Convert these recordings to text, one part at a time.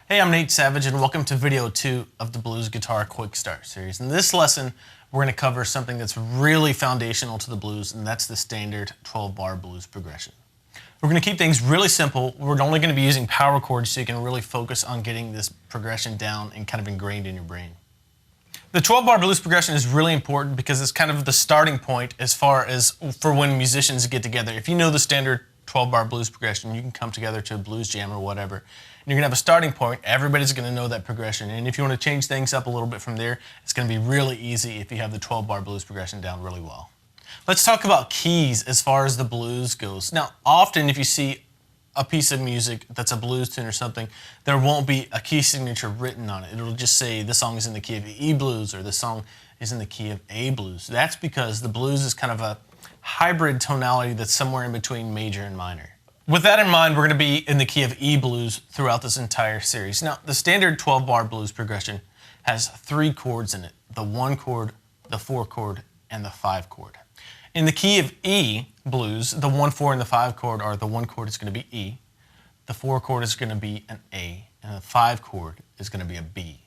Hey, I'm Nate Savage and welcome to video 2 of the Blues Guitar Quick Start series. In this lesson, we're going to cover something that's really foundational to the blues, and that's the standard 12-bar blues progression. We're going to keep things really simple. We're only going to be using power chords so you can really focus on getting this progression down and kind of ingrained in your brain. The 12-bar blues progression is really important because it's kind of the starting point as far as for when musicians get together. If you know the standard 12-bar blues progression, you can come together to a blues jam or whatever. And you're going to have a starting point. Everybody's going to know that progression. And if you want to change things up a little bit from there, it's going to be really easy if you have the 12-bar blues progression down really well. Let's talk about keys as far as the blues goes. Now, often if you see a piece of music that's a blues tune or something, there won't be a key signature written on it. It'll just say this song is in the key of E blues or this song is in the key of A blues. That's because the blues is kind of a hybrid tonality that's somewhere in between major and minor. With that in mind, we're going to be in the key of E blues throughout this entire series. Now, the standard 12-bar blues progression has 3 chords in it: the 1 chord, the 4 chord, and the 5 chord. In the key of E blues, the 1, 4, and the 5 chord are the 1 chord is going to be E, the 4 chord is going to be an A, and the 5 chord is going to be a B.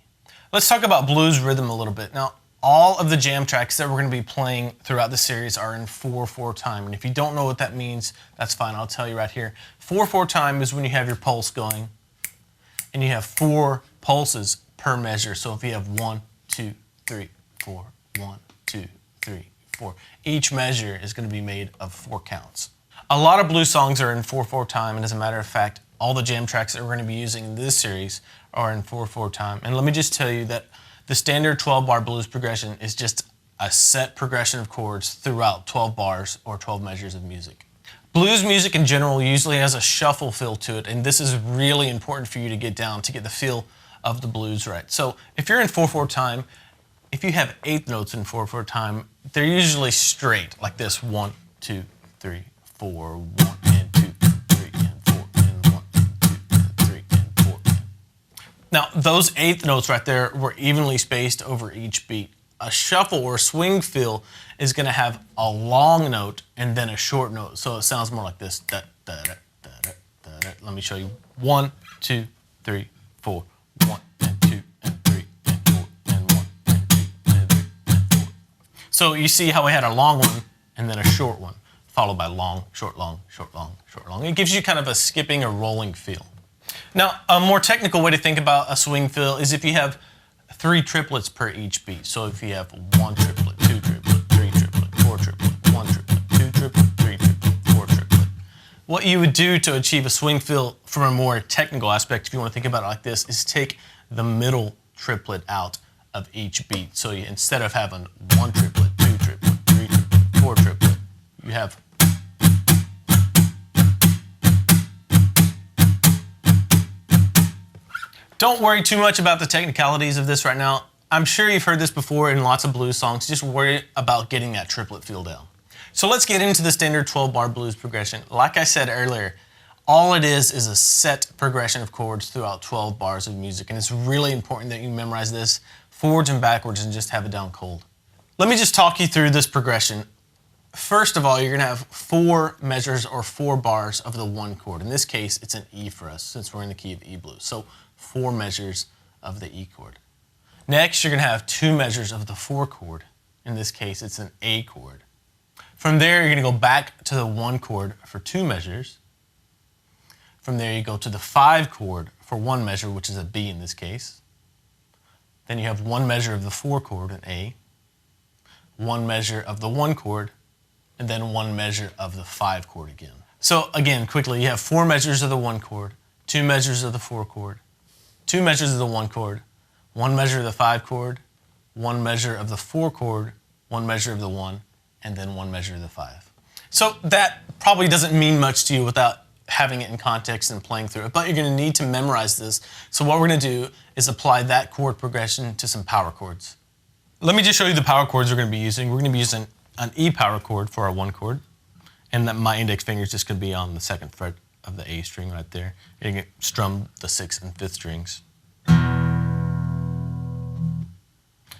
Let's talk about blues rhythm a little bit. Now, all of the jam tracks that we're going to be playing throughout the series are in 4/4 time. And if you don't know what that means, that's fine. I'll tell you right here. 4/4 time is when you have your pulse going, and you have 4 pulses per measure. So if you have 1, 2, 3, 4, 1, 2, 3, 4, each measure is going to be made of 4 counts. A lot of blues songs are in 4/4 time, and as a matter of fact, all the jam tracks that we're going to be using in this series are in 4/4 time. And let me just tell you that the standard 12-bar blues progression is just a set progression of chords throughout 12 bars or 12 measures of music. Blues music in general usually has a shuffle feel to it, and this is really important for you to get down to get the feel of the blues right. So if you're in 4/4 time, if you have 8th notes in 4/4 time, they're usually straight, like this: 1, 2, 3, 4, 1, and 2, 3, and 4, and 1, 2, and 3, and 4. Now, those 8th notes right there were evenly spaced over each beat. A shuffle or swing feel is going to have a long note and then a short note, so it sounds more like this. Da, da, da, da, da, da, da. Let me show you. 1, 2, 3, 4. 1, and 2, and 3, and 4, and 1, and 2, and 3, and 4. So you see how we had a long one and then a short one, followed by long, short, long, short, long, short, long. It gives you kind of a skipping or rolling feel. Now, a more technical way to think about a swing fill is if you have 3 triplets per each beat. So if you have 1 triplet, 2 triplet, 3 triplet, 4 triplet, 1 triplet, 2 triplet, 3 triplet, 4 triplet. What you would do to achieve a swing fill from a more technical aspect, if you want to think about it like this, is take the middle triplet out of each beat. So instead of having 1 triplet, 2 triplet, 3 triplet, 4 triplet, you have . Don't worry too much about the technicalities of this right now. I'm sure you've heard this before in lots of blues songs. Just worry about getting that triplet feel down. So let's get into the standard 12-bar blues progression. Like I said earlier, all it is a set progression of chords throughout 12 bars of music, and it's really important that you memorize this forwards and backwards and just have it down cold. Let me just talk you through this progression. First of all, you're going to have 4 measures or 4 bars of the 1 chord. In this case, it's an E for us since we're in the key of E blues. So 4 measures of the E chord. Next, you're going to have 2 measures of the 4 chord. In this case, it's an A chord. From there, you're going to go back to the 1 chord for 2 measures. From there, you go to the 5 chord for 1 measure, which is a B in this case. Then you have 1 measure of the 4 chord, an A, 1 measure of the 1 chord, and then 1 measure of the 5 chord again. So again, quickly, you have 4 measures of the 1 chord, 2 measures of the 4 chord, 2 measures of the 1 chord, 1 measure of the 5 chord, 1 measure of the 4 chord, 1 measure of the 1, and then 1 measure of the 5. So that probably doesn't mean much to you without having it in context and playing through it, but you're going to need to memorize this. So what we're going to do is apply that chord progression to some power chords. Let me just show you the power chords we're going to be using. We're going to be using an E power chord for our 1 chord, and that my index finger is just going to be on the 2nd fret of the A string right there. You're going to strum the 6th and 5th strings.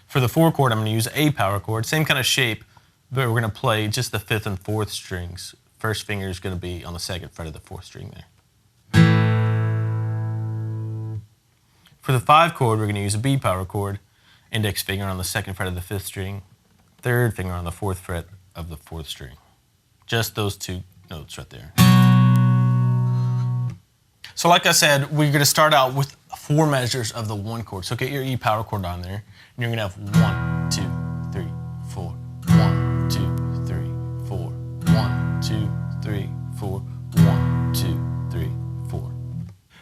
For the 4 chord, I'm going to use A power chord, same kind of shape, but we're going to play just the 5th and 4th strings. First finger is going to be on the 2nd fret of the 4th string there. For the 5 chord, we're going to use a B power chord, index finger on the 2nd fret of the 5th string, 3rd finger on the 4th fret of the 4th string. Just those 2 notes right there. So like I said, we're going to start out with 4 measures of the 1 chord. So get your E power chord on there, and you're going to have 1, 2, 3, 4, 1, 2, 3, 4, 1, 2, 3, 4, 1, 2, 3, 4.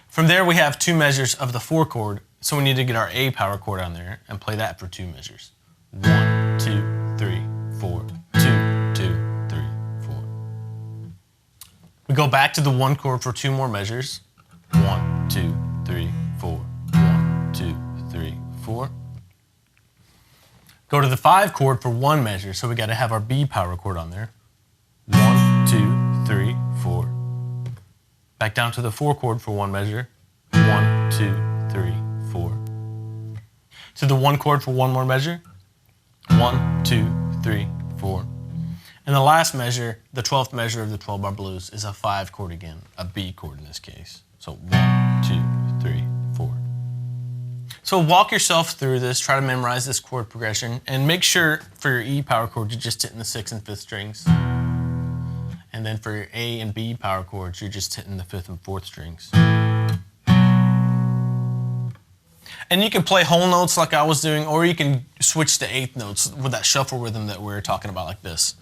From there, we have 2 measures of the 4 chord, so we need to get our A power chord on there and play that for 2 measures. 1, 2, 3, 4, 2, 2, 3, 4. We go back to the 1 chord for 2 more measures. 1, 2, 3, 4, 1, 2, 3, 4. Go to the 5 chord for 1 measure, so we got to have our B power chord on there. 1, 2, 3, 4. Back down to the 4 chord for 1 measure. 1, 2, 3, 4. To the 1 chord for 1 more measure. 1, 2, 3, 4. And the last measure, the 12th measure of the 12-bar blues, is a 5 chord again, a B chord in this case. So 1, 2, 3, 4. So walk yourself through this, try to memorize this chord progression, and make sure for your E power chord you're just hitting the 6th and 5th strings. And then for your A and B power chords, you're just hitting the 5th and 4th strings. And you can play whole notes like I was doing, or you can switch to 8th notes with that shuffle rhythm that we were talking about like this.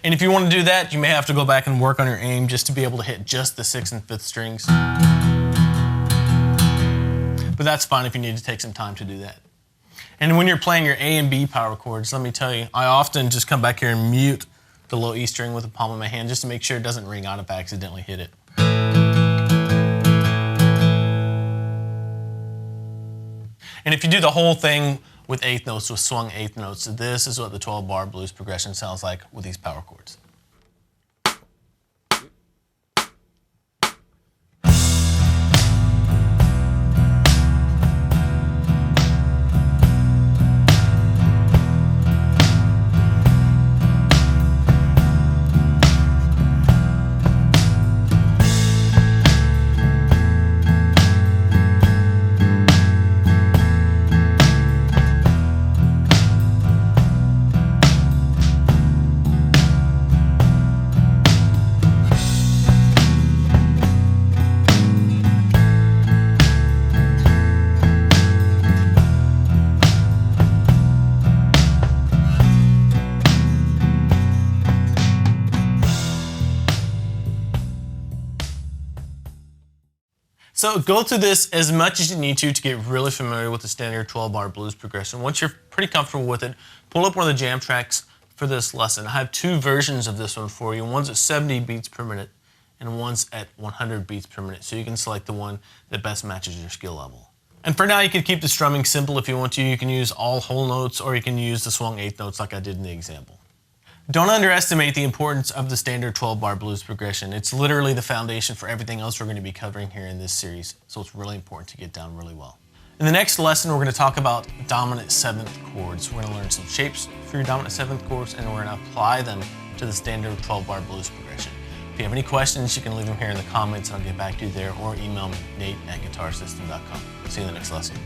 And if you want to do that, you may have to go back and work on your aim just to be able to hit just the 6th and 5th strings. But that's fine if you need to take some time to do that. And when you're playing your A and B power chords, let me tell you, I often just come back here and mute the low E string with the palm of my hand just to make sure it doesn't ring out if I accidentally hit it. And if you do the whole thing with 8th notes, with swung 8th notes, this is what the 12-bar blues progression sounds like with these power chords. So go through this as much as you need to get really familiar with the standard 12-bar blues progression. Once you're pretty comfortable with it, pull up one of the jam tracks for this lesson. I have 2 versions of this one for you. One's at 70 beats per minute and one's at 100 beats per minute. So you can select the one that best matches your skill level. And for now, you can keep the strumming simple if you want to. You can use all whole notes or you can use the swung 8th notes like I did in the example. Don't underestimate the importance of the standard 12-bar blues progression. It's literally the foundation for everything else we're going to be covering here in this series, so it's really important to get down really well. In the next lesson, we're going to talk about dominant 7th chords. We're going to learn some shapes for your dominant 7th chords, and we're going to apply them to the standard 12-bar blues progression. If you have any questions, you can leave them here in the comments, and I'll get back to you there, or email me, nate@guitarsystem.com. See you in the next lesson.